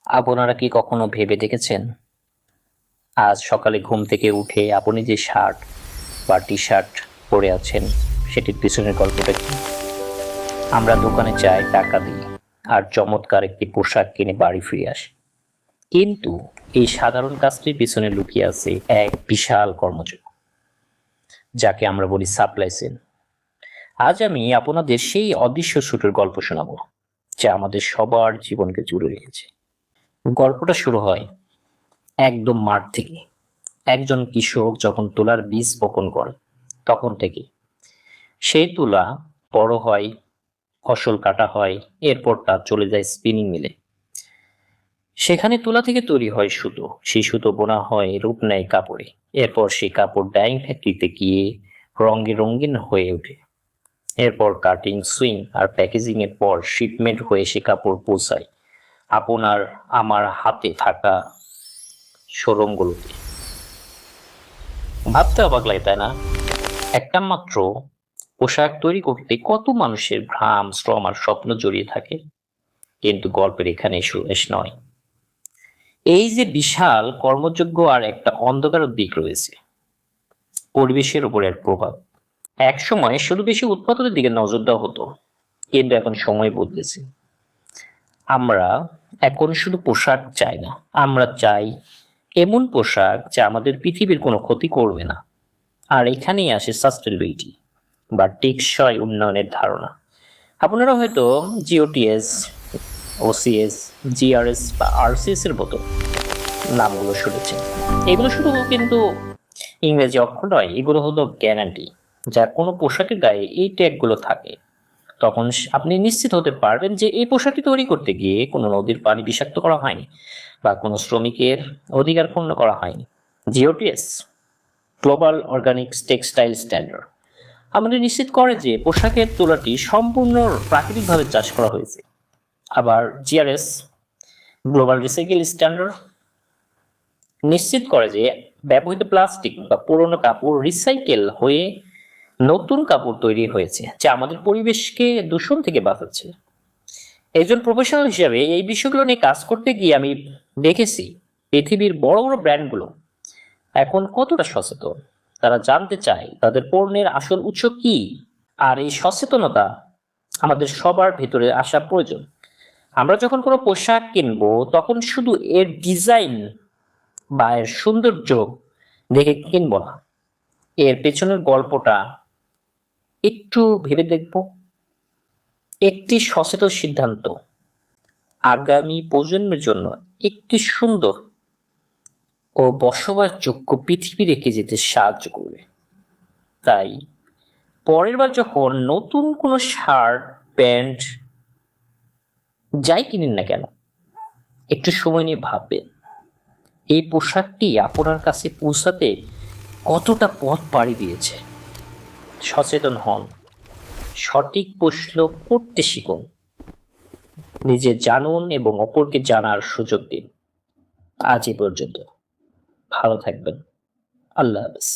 আপনারা কি কখনো ভেবে দেখেছেন, আজ সকালে ঘুম থেকে উঠে আপনি যে শার্ট বা টি-শার্ট পরে আছেন সেটির পিছনের গল্পটা কি? আমরা দোকানে যাই, টাকা দিই, আর চমৎকার একটি পোশাক কিনে বাড়ি ফিরে আসি। কিন্তু এই সাধারণ কাজটির পিছনে লুকিয়ে আছে এক বিশাল কর্মযোগ, যাকে আমরা বলি সাপ্লাই চেইন। আজ আমি আপনাদের সেই অদৃশ্য ছুটোর গল্প শোনাবো, যা আমাদের সবার জীবনকে জুড়ে রেখেছে। গল্পটা শুরু হয় একদম মাঠ থেকে। একজন কৃষক যখন তুলার বীজ বপন করে, তখন থেকে সেই তুলা বড় হয়, ফসল কাটা হয়, এরপর তা চলে যায় স্পিনিং মিলে। সেখানে তুলা থেকে তৈরি হয় সুতো, সেই সুতো বোনা হয় রূপ নেয় কাপড়ে। এরপর সেই কাপড় ডাইং ফ্যাক্টরিতে গিয়ে রঙে রঙিন হয়ে ওঠে। এরপর কাটিং, সুইং আর প্যাকেজিং এর পর শিপমেন্ট হয়ে সে কাপড় পৌঁছায় আপনার আমার হাতে থাকা শোরুমগুলোতে। ভাবতে অবাক লাগে, তাই না? একটা মাত্র পোশাক তৈরি করতে কত মানুষের ঘাম, শ্রম আর স্বপ্ন জড়িয়ে থাকে। কিন্তু গল্পের এখানে শেষ নয়। এই যে বিশাল কর্মযোগ্য আর একটা অন্ধকার দিক রয়েছে, পরিবেশের উপর এর প্রভাব। এক সময় শুধু বেশি উৎপাদনের দিকে নজর দেওয়া হতো, কিন্তু এখন সময় বদলেছে। আমরা এখন শুধু পোশাক চাই না, আমরা চাই এমন পোশাক যা আমাদের পৃথিবীর কোনো ক্ষতি করবে না। আর এখানেই আসে সাস্টেনেবিলিটি বা টেকসই উন্নয়নের ধারণা। আপনারা হয়তো জিওটিএস, ওসিএস, জিআরএস বা আরসিএস এর মতো নামগুলো শুনেছেন। এগুলো শুধু কিন্তু ইংরেজি অক্ষর নয়, এগুলো হলো গ্যারান্টি। যা কোনো পোশাকের গায়ে এই ট্যাগগুলো থাকে, তখন আপনি নিশ্চিত হতে পারবেন যে এই পোশাকটি তৈরি করতে গিয়ে কোনো নদীর পানি বিষাক্ত করা হয়নি বা কোনো শ্রমিকের অধিকার ক্ষুণ্ণ করা হয়নি। জিওটিএস, গ্লোবাল অর্গানিক্স টেক্সটাইল স্ট্যান্ডার্ড, আমাদের নিশ্চিত করে যে পোশাকের তুলাটি সম্পূর্ণ প্রাকৃতিকভাবে চাষ করা হয়েছে। আবার জিআরএস, গ্লোবাল রিসাইকেল স্ট্যান্ডার্ড, নিশ্চিত করে যে ব্যবহৃত প্লাস্টিক বা পুরনো কাপড় রিসাইকেল হয়ে নতুন কাপড় তৈরি হয়েছে, যা আমাদের পরিবেশকে দূষণ থেকে বাঁচাচ্ছে। একজন প্রফেশনাল হিসেবে এই বিষয়গুলো নিয়ে কাজ করতে গিয়ে আমি দেখেছি পৃথিবীর বড় বড় ব্র্যান্ডগুলো এখন কতটা সচেতন। তারা জানতে চায় তাদের পণ্যের আসল উৎস কি, আর এই সচেতনতা আমাদের সবার ভেতরে আসা প্রয়োজন। আমরা যখন কোনো পোশাক কিনবো, তখন শুধু এর ডিজাইন বা এর সৌন্দর্য দেখে কিনবো না, এর পেছনের গল্পটা একটু ভেবে দেখব। একটি সচেতন সিদ্ধান্ত আগামী প্রজন্মের জন্য একটি সুন্দর ও বসবাসযোগ্য পৃথিবী রেখে যেতে সাহায্য করবে। তাই পরের বার যখন নতুন কোনো শার্ট, প্যান্ট যাই কিনেন না কেন, একটু সময় নিয়ে ভাববেন এই পোশাকটি আপনার কাছে পৌঁছাতে কতটা পথ পাড়ি দিয়েছে। সচেতন হন, সঠিক প্রশ্ন করতে শিখুন, নিজে জানুন এবং অপরকে জানার সুযোগ দিন। আজ এ পর্যন্ত। ভালো থাকবেন। আল্লাহ হাফেজ।